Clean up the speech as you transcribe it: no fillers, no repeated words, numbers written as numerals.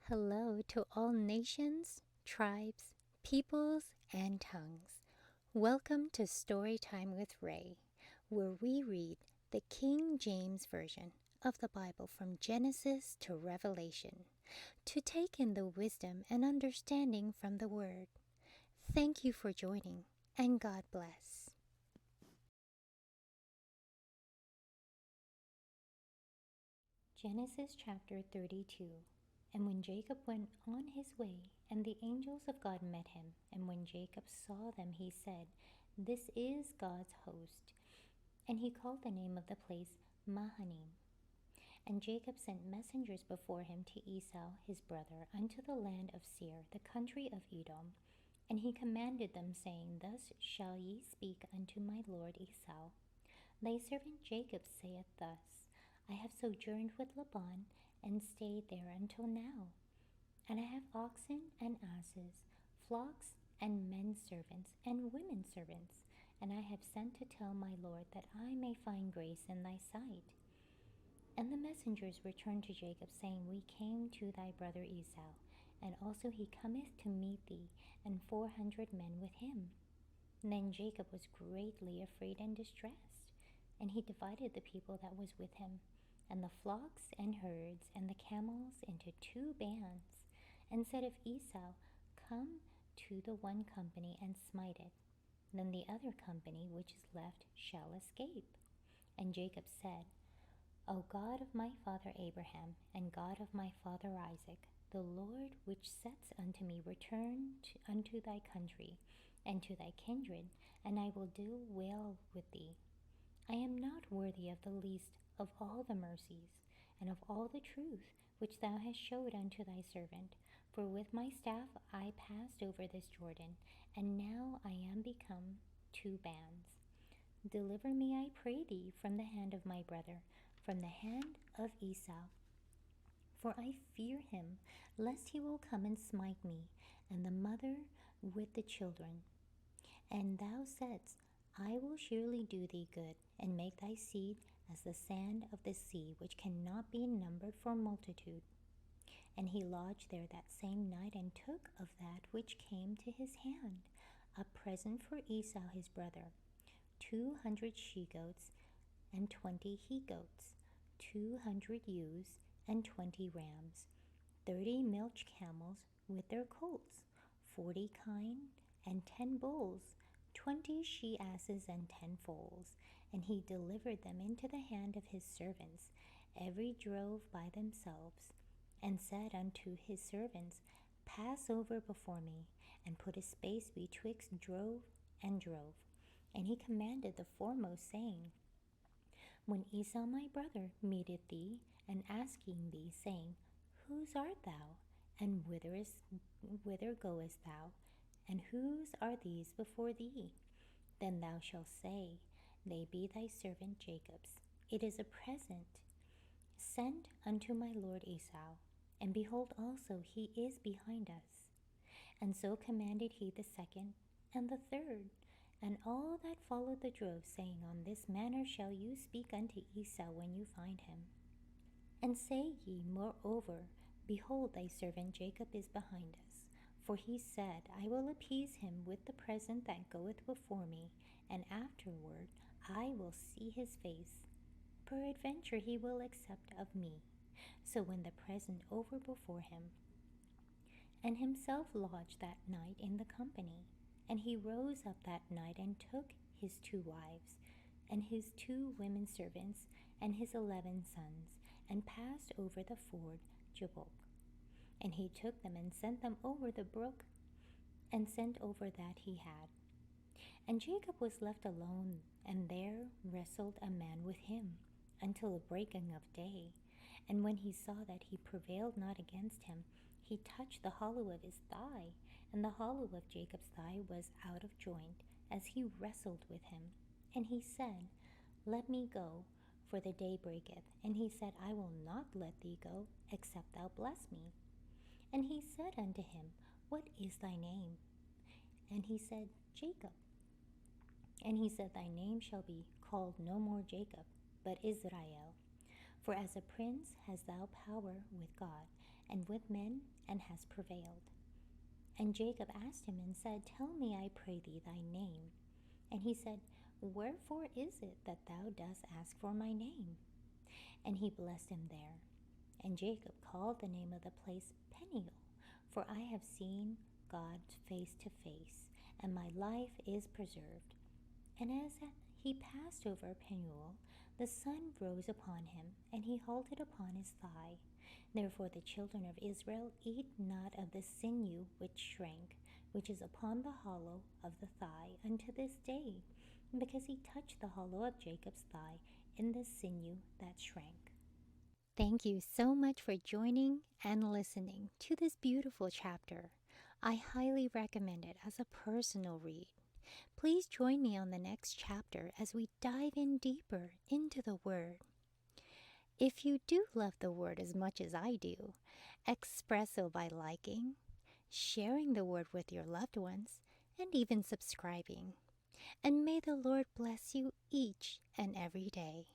Hello to all nations, tribes, peoples, and tongues. Welcome to Storytime with Ray, where we read the King James Version of the Bible from Genesis to Revelation, to take in the wisdom and understanding from the Word. Thank you for joining, and God bless. Genesis chapter 32. And when Jacob went on his way, and the angels of God met him, and when Jacob saw them, he said, "This is God's host." And he called the name of the place Manahaim. And Jacob sent messengers before him to Esau his brother unto the land of Seir, the country of Edom. And he commanded them, saying, Thus shall ye speak unto my lord Esau. Thy servant Jacob saith thus, I have sojourned with Laban, and stayed there until now. And I have oxen and asses, flocks and men servants and women servants, and I have sent to tell my lord that I may find grace in thy sight. And the messengers returned to Jacob, saying, We came to thy brother Esau, and also he cometh to meet thee, and 400 men with him. And then Jacob was greatly afraid and distressed, and he divided the people that was with him, and the flocks and herds and the camels into 2 bands, and said of Esau, Come to the one company and smite it, then the other company which is left shall escape. And Jacob said, O God of my father Abraham, and God of my father Isaac, the Lord which saidst unto me, Return unto thy country and to thy kindred, and I will do well with thee. I am not worthy of the least of all the mercies, and of all the truth which thou hast showed unto thy servant. For with my staff I passed over this Jordan, and now I am become 2 bands. Deliver me, I pray thee, from the hand of my brother, from the hand of Esau. For I fear him, lest he will come and smite me, and the mother with the children. And thou saidst, I will surely do thee good, and make thy seed as the sand of the sea, which cannot be numbered for multitude. And he lodged there that same night, and took of that which came to his hand a present for Esau his brother, 200 she-goats, and 20 he-goats, 200 ewes, and 20 rams, 30 milch camels with their colts, 40 kine, and 10 bulls, 20 she-asses, and 10 foals. And he delivered them into the hand of his servants, every drove by themselves, and said unto his servants, Pass over before me, and put a space betwixt drove and drove. And he commanded the foremost, saying, When Esau my brother meeteth thee, and asking thee, saying, Whose art thou, and whither goest thou, and whose are these before thee? Then thou shalt say, They be thy servant Jacob's. It is a present sent unto my lord Esau, and behold also he is behind us. And so commanded he the second and the third, and all that followed the drove, saying, On this manner shall you speak unto Esau when you find him. And say ye, moreover, Behold, thy servant Jacob is behind us. For he said, I will appease him with the present that goeth before me, and afterward I will see his face. Peradventure he will accept of me. So when the present over before him, and himself lodged that night in the company, and he rose up that night and took his 2 wives, and his 2 women servants, and his 11 sons, and passed over the ford Jabbok. And he took them and sent them over the brook, and sent over that he had. And Jacob was left alone, and there wrestled a man with him until the breaking of day. And when he saw that he prevailed not against him, he touched the hollow of his thigh, and the hollow of Jacob's thigh was out of joint, as he wrestled with him. And he said, Let me go, for the day breaketh. And he said, I will not let thee go, except thou bless me. And he said unto him, What is thy name? And he said, Jacob. And he said, Thy name shall be called no more Jacob, but Israel. For as a prince hast thou power with God, and with men, and has prevailed. And Jacob asked him and said, Tell me, I pray thee, thy name. And he said, Wherefore is it that thou dost ask for my name? And he blessed him there. And Jacob called the name of the place Peniel, for I have seen God face to face, and my life is preserved. And as he passed over Peniel, the sun rose upon him, and he halted upon his thigh. Therefore the children of Israel eat not of the sinew which shrank, which is upon the hollow of the thigh, unto this day, because he touched the hollow of Jacob's thigh in the sinew that shrank. Thank you so much for joining and listening to this beautiful chapter. I highly recommend it as a personal read. Please join me on the next chapter as we dive in deeper into the Word. If you do love the Word as much as I do, express so by liking, sharing the Word with your loved ones, and even subscribing. And may the Lord bless you each and every day.